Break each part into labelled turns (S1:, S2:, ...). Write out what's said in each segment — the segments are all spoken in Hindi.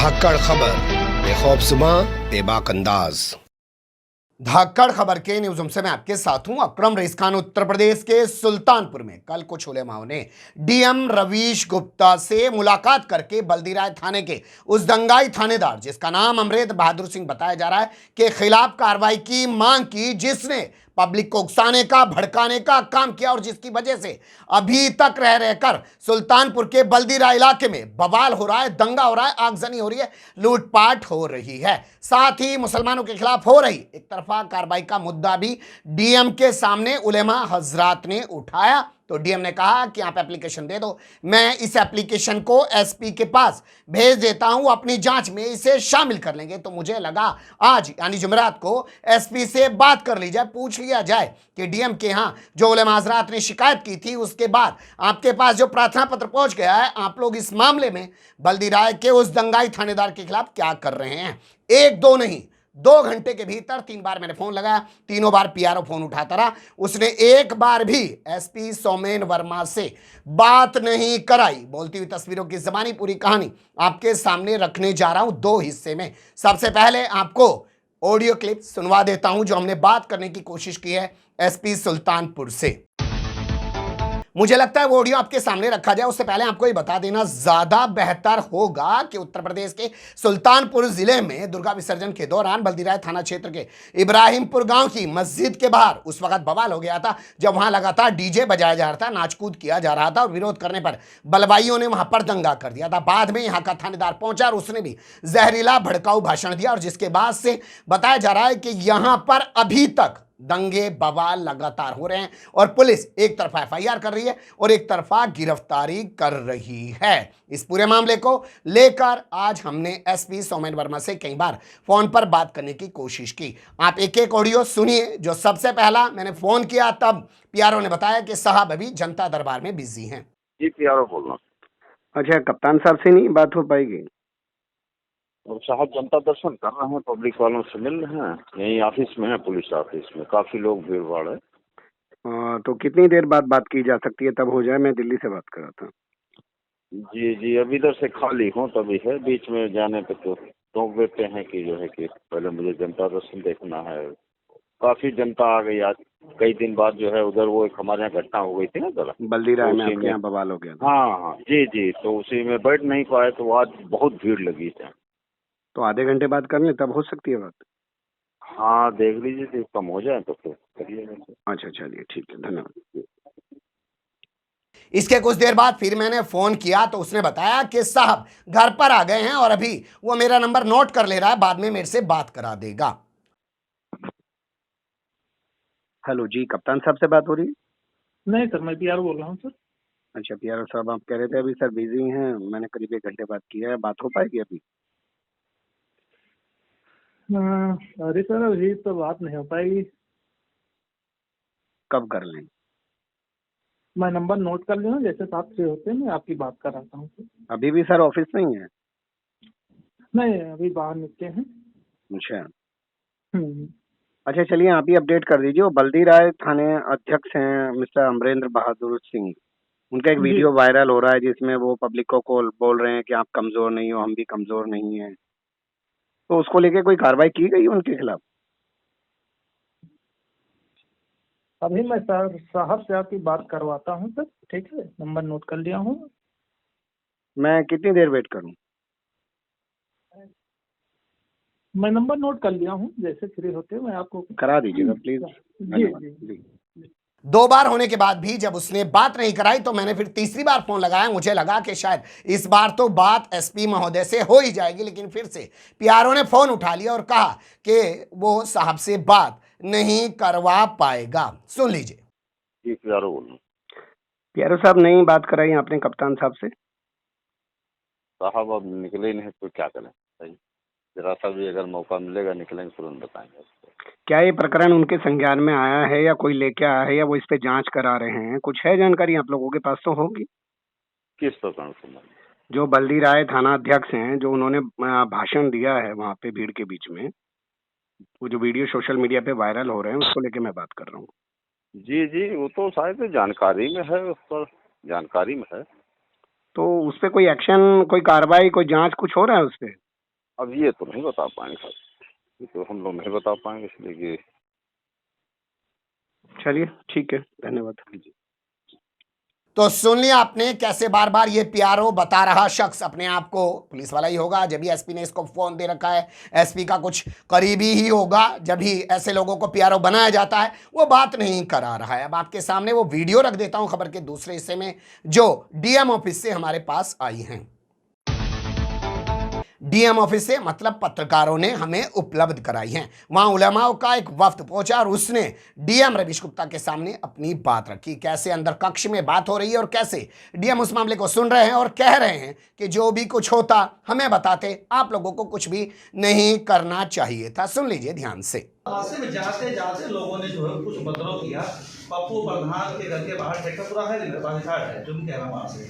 S1: धाकड़ खबर बेखौफसुमा बेबाक अंदाज। धाकड़ खबर के न्यूज रूम से मैं आपके साथ हूं अकरम रईस खान। उत्तर प्रदेश के सुल्तानपुर में कल कुछ उलेमाओं ने डीएम रवीश गुप्ता से मुलाकात करके बल्दीराय थाने के उस दंगाई थानेदार जिसका नाम अमरेंद्र बहादुर सिंह बताया जा रहा है के खिलाफ कार्रवाई की मांग की, जिसने पब्लिक को उकसाने का भड़काने का काम किया और जिसकी वजह से अभी तक रह रहकर सुल्तानपुर के बल्दीराय इलाके में बवाल हो रहा है, दंगा हो रहा है, आगजनी हो रही है, लूटपाट हो रही है। साथ ही मुसलमानों के खिलाफ हो रही एक तरफा कार्रवाई का मुद्दा भी डीएम के सामने उलेमा हजरात ने उठाया। तो डीएम ने कहा कि आप एप्लीकेशन दे दो, मैं इस एप्लीकेशन को एसपी के पास भेज देता हूं, अपनी जांच में इसे शामिल कर लेंगे। तो मुझे लगा आज यानी जुमेरात को एसपी से बात कर ली जाए, पूछ लिया जाए कि डीएम के यहाँ जो उलेमा हजरात ने शिकायत की थी उसके बाद आपके पास जो प्रार्थना पत्र पहुंच गया है, आप लोग इस मामले में बल्दीराय के उस दंगाई थानेदार के खिलाफ क्या कर रहे हैं। एक दो नहीं, 2 घंटे के भीतर 3 बार मैंने फोन लगाया, तीनों बार पीआरओ फोन उठाता रहा। उसने एक बार भी एसपी सौमेन वर्मा से बात नहीं कराई। बोलती हुई तस्वीरों की जबानी पूरी कहानी आपके सामने रखने जा रहा हूं 2 हिस्से में। सबसे पहले आपको ऑडियो क्लिप सुनवा देता हूं जो हमने बात करने की कोशिश की है एसपी सुल्तानपुर से। मुझे लगता है वो ऑडियो आपके सामने रखा जाए, उससे पहले आपको ये बता देना ज्यादा बेहतर होगा कि उत्तर प्रदेश के सुल्तानपुर जिले में दुर्गा विसर्जन के दौरान बल्दीराय थाना क्षेत्र के इब्राहिमपुर गांव की मस्जिद के बाहर उस वक्त बवाल हो गया था, जब वहां लगातार डीजे बजाया जा रहा था, नाचकूद किया जा रहा था और विरोध करने पर बलवाइयों ने वहां पर दंगा कर दिया था। बाद में यहां का थानेदार पहुंचा और उसने भी जहरीला भड़काऊ भाषण दिया और जिसके बाद से बताया जा रहा है कि यहां पर अभी तक दंगे बवाल लगातार हो रहे हैं और पुलिस एक तरफा एफआईआर कर रही है और एक तरफा गिरफ्तारी कर रही है। इस पूरे मामले को लेकर आज हमने एसपी सौमेन वर्मा से कई बार फोन पर बात करने की कोशिश की। आप एक एक ऑडियो सुनिए। जो सबसे पहला मैंने फोन किया तब पीआरओ ने बताया कि साहब अभी जनता दरबार में बिजी हैं।
S2: जी पीआरओ बोल रहा हूँ।
S3: अच्छा, कप्तान साहब से नहीं बात हो पाएगी?
S2: और साहब जनता दर्शन कर रहे हैं, पब्लिक वालों से मिल रहे हैं, यही ऑफिस में है, पुलिस ऑफिस में काफी लोग भीड़ भाड़ है।
S3: तो कितनी देर बाद बात की जा सकती है, तब हो जाए? मैं दिल्ली से बात कर रहा था।
S2: जी जी अभी इधर से खाली हूँ तभी है, बीच में जाने पे तो रोक देते हैं कि जो है कि पहले मुझे जनता दर्शन देखना है। काफी जनता आ गई आज, कई दिन बाद जो है उधर वो एक हमारे यहाँ घटना हो गई थी ना जरा
S3: बल्दीराय
S2: तो
S3: में
S2: उसी
S3: आपके यहाँ बवाल हो गया था।
S2: हाँ हाँ जी जी, तो उसी में बैठ नहीं पाए तो आज बहुत भीड़ लगी थी।
S3: तो आधे घंटे बाद कर लें, तब हो सकती है बात?
S2: हाँ देख लीजिए, तो कम हो जाए तो फिर करिए।
S3: अच्छा चलिए, ठीक है, धन्यवाद।
S1: इसके कुछ देर बाद फिर मैंने फोन किया तो उसने बताया कि साहब घर पर आ गए हैं और अभी वो मेरा नंबर नोट कर ले रहा है, बाद में मेरे से बात करा देगा।
S3: हेलो जी, कप्तान साहब से बात हो रही है?
S4: नहीं सर, मैं पीआर बोल रहा हूँ सर।
S3: अच्छा पीआरओ साहब, आप कह रहे थे अभी सर बिजी हैं, मैंने करीब 1 घंटे बात किया है, बात हो पाएगी अभी?
S4: अरे सर अभी तो बात नहीं हो पाएगी।
S3: कब कर लें?
S4: मैं नंबर नोट कर लूँ, जैसे साहब फ्री होते हैं मैं आपकी बात कराता हूँ सर।
S3: अभी भी सर ऑफिस नहीं है?
S4: नहीं, अभी बाहर निकले हैं।
S3: अच्छा
S4: हम्म।
S3: अच्छा, चलिए आप ही अपडेट कर दीजिए। वो बल्दीराय थाने अध्यक्ष हैं मिस्टर अमरेंद्र बहादुर सिंह, उनका एक
S4: जी।
S3: वीडियो वायरल हो रहा है जिसमें वो पब्लिक को बोल रहे हैं कि आप कमजोर नहीं हो, हम भी कमजोर नहीं हैं। तो उसको लेके कोई कार्रवाई की गई उनके खिलाफ?
S4: अभी मैं सर साहब से आपकी बात करवाता हूँ सर, ठीक है? नंबर नोट कर लिया हूँ।
S3: मैं कितनी देर वेट करूं?
S4: मैं नंबर नोट कर लिया हूँ, जैसे फ्री होते हैं मैं आपको
S3: करा दीजिएगा प्लीज।
S4: जी
S3: धन्यवाद
S4: जी।
S3: जी।
S1: 2 बार होने के बाद भी जब उसने बात नहीं कराई तो मैंने फिर तीसरी बार फोन लगाया। मुझे लगा कि शायद इस बार तो बात एसपी महोदय से हो ही जाएगी, लेकिन फिर से पीआरओ ने फोन उठा लिया और कहा कि वो साहब से बात नहीं करवा पाएगा। सुन लीजिए।
S2: जी पीआरओ बोल रहा हूँ।
S3: पीआरओ साहब, नहीं बात कराई आपने कप्तान साहब से?
S2: साहब अब निकले ही नहीं तो क्या करें, सही जरा सा भी अगर मौका मिलेगा निकलेंगे, तुरंत बताएंगे उसको।
S3: क्या ये प्रकरण उनके संज्ञान में आया है या कोई लेके आया है या वो इस पे जांच करा रहे हैं? कुछ है जानकारी आप लोगों के पास तो होगी।
S2: किस प्रकार से?
S3: जो बल्दीराय थाना अध्यक्ष हैं, जो उन्होंने भाषण दिया है वहाँ पे भीड़ के बीच में, वो जो वीडियो सोशल मीडिया पे वायरल हो रहे हैं, उसको लेके मैं बात कर रहा हूँ।
S2: जी जी वो तो शायद जानकारी में है, उस पर जानकारी में है।
S3: तो उस पे कोई एक्शन, कोई कार्रवाई, कोई जांच कुछ हो रहा है उस पे?
S2: अब ये तो नहीं बता पाएंगे सर, ये तो हम लोग नहीं बता पाएंगे, इसलिए कि
S3: चलिए ठीक है, धन्यवाद।
S1: तो सुन लिया आपने कैसे बार बार ये पीआरओ बता रहा शख्स अपने आप को पुलिस वाला ही होगा, जब भी एसपी ने इसको फोन दे रखा है, एसपी का कुछ करीबी ही होगा, जब भी ऐसे लोगों को पीआरओ बनाया जाता है वो बात नहीं करा रहा है। अब आपके सामने वो वीडियो रख देता हूं खबर के दूसरे हिस्से में जो डीएम ऑफिस से हमारे पास आई हैं। डीएम ऑफिस से मतलब पत्रकारों ने हमें उपलब्ध कराई हैं। वहां उलेमाओं का एक वफ्द पहुंचा और उसने डीएम रवीश गुप्ता के सामने अपनी बात रखी। कैसे अंदर कक्ष में बात हो रही है और कैसे डीएम उस मामले को सुन रहे हैं और कह रहे हैं कि जो भी कुछ होता हमें बताते, आप लोगों को कुछ भी नहीं करना चाहिए था। सुन लीजिए ध्यान से।
S5: रास्ते में जाते जाते लोगों ने जो है कुछ बदलाव किया। पप्पू प्रधान के घर के बाहर ट्रैक्टर पूरा है, मेरे पास रिकॉर्ड है जो भी कह रहा हूँ आपसे,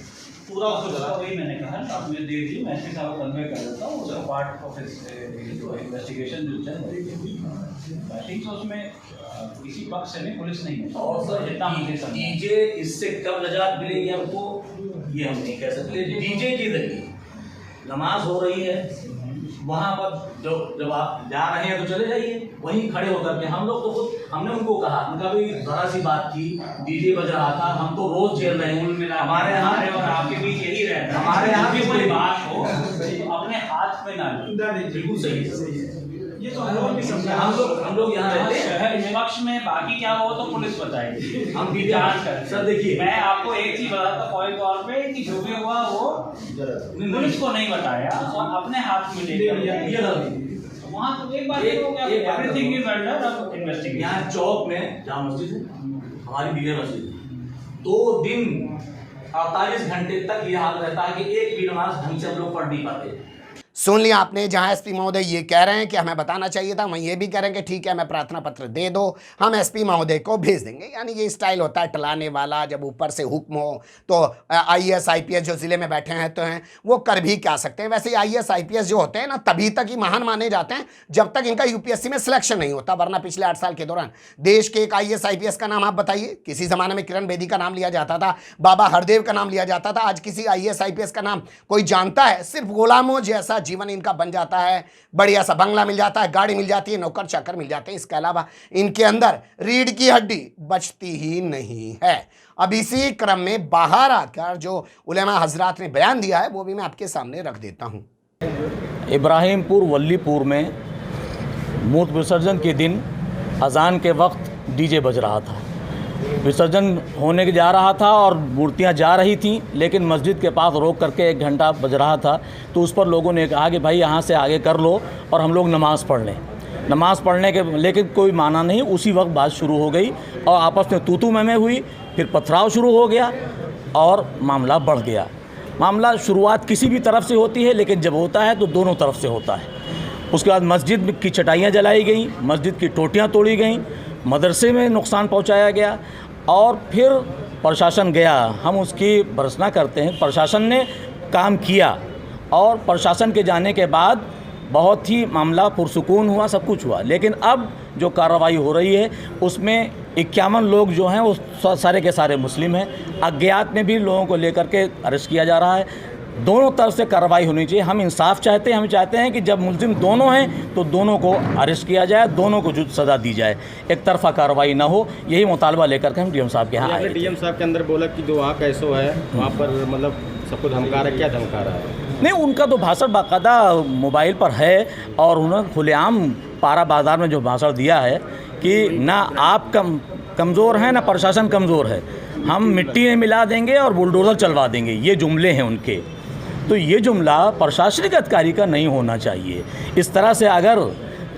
S5: पूरा उसको जला। वही मैंने कहा आप मुझे दे दीजिए, मैं एसपी साहब को कन्वे कर देता हूँ, उसका पार्ट ऑफ इन्वेस्टिगेशन जो चल रही है। ठीक है, उसमें किसी पक्ष से नहीं, पुलिस नहीं है। और सर जितना मुझे डीजे इससे कब नजात मिलेगी हमको ये हम नहीं कह सकते। डीजे की जरिए नमाज हो रही है, वहाँ पर जब आप जा रहे हैं तो चले जाइए, वहीं खड़े होकर के हम लोग तो खुद हमने उनको कहा, उनका भी जरा सी बात की, डीजे बज रहा था, हम तो रोज झेल रहे हैं, हमारे यहाँ और आपके बीच यही रहता है, हमारे यहाँ भी कोई बात हो तो अपने हाथ में ना ले। बिल्कुल सही है, ये तो हम लोग भी समझा। हम लोग यहाँ रहते हैं विपक्ष में, बाकी क्या हो तो पुलिस बताएगी, हम भी जांच करें। सर देखिए, मैं आपको एक चीज बताता फौरी तौर पे कि जो भी हुआ वो पुलिस को नहीं बताया और अपने हाथ में लेकर वहाँ तो एक बात हो गया, एवरीथिंग इज अंडर इन्वेस्टिगेशन। यहाँ चौक में जहाँ मस्जिद है, हमारी विजय मस्जिद, 2 दिन 48 घंटे तक ये हाल रहता है कि एक भी नमाज ढंग से हम लोग पढ़ नहीं पाते।
S1: सुन लिया आपने, जहां एसपी महोदय ये कह रहे हैं कि हमें बताना चाहिए था, वहीं ये भी कह रहे हैं कि ठीक है मैं प्रार्थना पत्र दे दो, हम एसपी महोदय को भेज देंगे। यानी ये स्टाइल होता है टलाने वाला, जब ऊपर से हुक्म हो तो आईएएस आईपीएस जो जिले में बैठे हैं तो हैं वो कर भी क्या सकते हैं। वैसे आईएएस आईपीएस जो होते हैं ना तभी तक ही महान माने जाते हैं जब तक इनका यूपीएससी में सिलेक्शन नहीं होता, वरना पिछले 8 साल के दौरान देश के एक आईएएस आईपीएस का नाम आप बताइए। किसी जमाने में किरण बेदी का नाम लिया जाता था, बाबा हरदेव का नाम लिया जाता था, आज किसी आईएएस आईपीएस का नाम कोई जानता है? सिर्फ गुलामों जैसा जीवन इनका बन जाता है, बढ़िया सा बंगला मिल जाता है, गाड़ी मिल जाती है, नौकर चाकर मिल जाते हैं, इसके अलावा इनके अंदर रीढ़ की हड्डी बचती ही नहीं है। अब इसी क्रम में बाहर आकर जो उलेमा हजरात ने बयान दिया है वो भी मैं आपके सामने रख देता हूं।
S6: इब्राहिमपुर वल्लीपुर में मूर्त विसर्जन के दिन अजान के वक्त डीजे बज रहा था, विसर्जन होने के जा रहा था और मूर्तियां जा रही थीं, लेकिन मस्जिद के पास रोक करके 1 घंटा बज रहा था, तो उस पर लोगों ने कहा कि भाई यहाँ से आगे कर लो और हम लोग नमाज़ पढ़ लें। नमाज़ पढ़ने के लेकिन कोई माना नहीं, उसी वक्त बात शुरू हो गई और आपस में तू-तू मैं हुई, फिर पथराव शुरू हो गया और मामला बढ़ गया। मामला शुरुआत किसी भी तरफ से होती है, लेकिन जब होता है तो दोनों तरफ से होता है। उसके बाद मस्जिद की चटाइयाँ जलाई गई, मस्जिद की टोटियाँ तोड़ी गईं, मदरसे में नुकसान पहुंचाया गया और फिर प्रशासन गया। हम उसकी भर्त्सना करते हैं, प्रशासन ने काम किया और प्रशासन के जाने के बाद बहुत ही मामला पुरसुकून हुआ, सब कुछ हुआ। लेकिन अब जो कार्रवाई हो रही है उसमें 51 लोग जो हैं वो सारे के सारे मुस्लिम हैं। अज्ञात में भी लोगों को लेकर के अरेस्ट किया जा रहा है। दोनों तरफ से कार्रवाई होनी चाहिए। हम इंसाफ चाहते हैं, हम चाहते हैं कि जब मुलजिम दोनों हैं तो दोनों को अरेस्ट किया जाए, दोनों को जो सज़ा दी जाए, एक तरफा कार्रवाई ना हो। यही मुतालबा लेकर के हम डीएम साहब के यहाँ आए।
S7: डीएम साहब के अंदर बोला कि जो वहाँ कैसो है वहाँ पर मतलब सबको धमका रहा है, क्या धमका रहा है?
S6: नहीं, उनका तो भाषण बाकायदा मोबाइल पर है और उन्होंने खुलेआम पारा बाज़ार में जो भाषण दिया है कि ना आप कमज़ोर हैं ना प्रशासन कमज़ोर है, हम मिट्टी में मिला देंगे और बुलडोज़र चलवा देंगे, ये जुमले हैं उनके। तो ये जुमला प्रशासनिक अधिकारी का नहीं होना चाहिए। इस तरह से अगर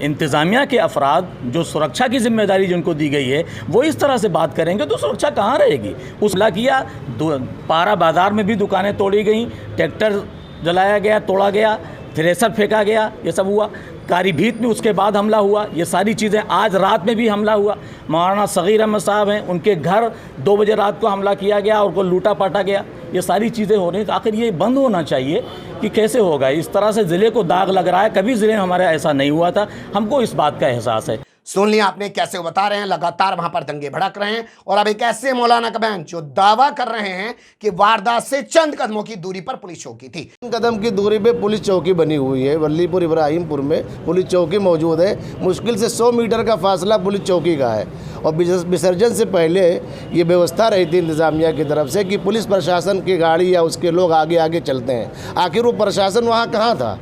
S6: इंतज़ामिया के अफराद जो सुरक्षा की जिम्मेदारी जिनको दी गई है वो इस तरह से बात करेंगे तो सुरक्षा कहाँ रहेगी? उसला किया, पारा बाज़ार में भी दुकानें तोड़ी गई, ट्रैक्टर जलाया गया, तोड़ा गया, थ्रेसर फेंका गया, ये सब हुआ। कारीभीत में उसके बाद हमला हुआ, ये सारी चीज़ें। आज रात में भी हमला हुआ। मौलाना सगीर अहमद साहब हैं, उनके घर 2 बजे रात को हमला किया गया और उनको लूटा पाटा गया। ये सारी चीज़ें हो रही हैं। तो आखिर ये बंद होना चाहिए कि कैसे होगा? इस तरह से ज़िले को दाग लग रहा है। कभी ज़िले में हमारे ऐसा नहीं हुआ था, हमको इस बात का एहसास है।
S1: सुन लिया आपने कैसे वो बता रहे हैं, लगातार वहां पर दंगे भड़क रहे हैं। और अब एक ऐसे मौलाना का बयान जो दावा कर रहे हैं कि वारदात से चंद कदमों की दूरी पर पुलिस चौकी थी।
S8: कदम की दूरी पे पुलिस चौकी बनी हुई है। वल्लीपुर इब्राहिमपुर में पुलिस चौकी मौजूद है। मुश्किल से 100 मीटर का फासला पुलिस चौकी का है। और विसर्जन से पहले ये व्यवस्था रही थी इंतज़ामिया की तरफ से कि पुलिस प्रशासन की गाड़ी या उसके लोग आगे आगे चलते हैं। आखिर वो प्रशासन वहाँ कहाँ था?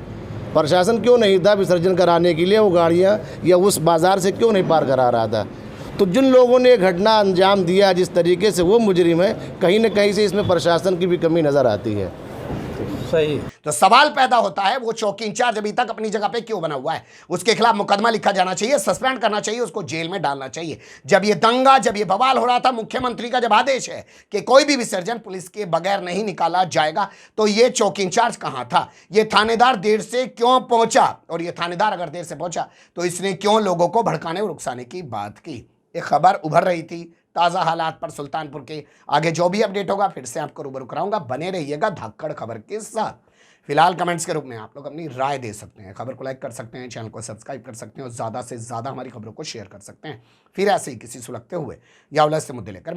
S8: प्रशासन क्यों नहीं था विसर्जन कराने के लिए? वो गाड़ियाँ या उस बाज़ार से क्यों नहीं पार करा रहा था? तो जिन लोगों ने घटना अंजाम दिया जिस तरीके से, वो मुजरिम है। कहीं न कहीं से इसमें प्रशासन की भी कमी नज़र आती है।
S6: सही।
S1: तो सवाल पैदा होता है वो चौकी इंचार्ज अभी तक अपनी जगह पे क्यों बना हुआ है? उसके खिलाफ मुकदमा लिखा जाना चाहिए, सस्पेंड करना चाहिए, उसको जेल में डालना चाहिए। जब ये दंगा, जब ये बवाल हो रहा था, मुख्यमंत्री का जब आदेश है कि कोई भी विसर्जन पुलिस के बगैर नहीं निकाला जाएगा, तो ये चौकी इंचार्ज कहां था? ये थानेदार देर से क्यों पहुंचा? और ये थानेदार अगर देर से पहुंचा तो इसने क्यों लोगों को भड़काने और उकसाने की बात की? एक खबर उभर रही थी ताज़ा हालात पर सुल्तानपुर के। आगे जो भी अपडेट होगा फिर से आपको रूबरू कराऊंगा। बने रहिएगा धाकड़ खबर के साथ। फिलहाल कमेंट्स के रूप में आप लोग अपनी राय दे सकते हैं, खबर को लाइक कर सकते हैं, चैनल को सब्सक्राइब कर सकते हैं और ज़्यादा से ज़्यादा हमारी खबरों को शेयर कर सकते हैं। फिर ऐसे ही किसी सुलगते हुए या उलझते मुद्दे लेकर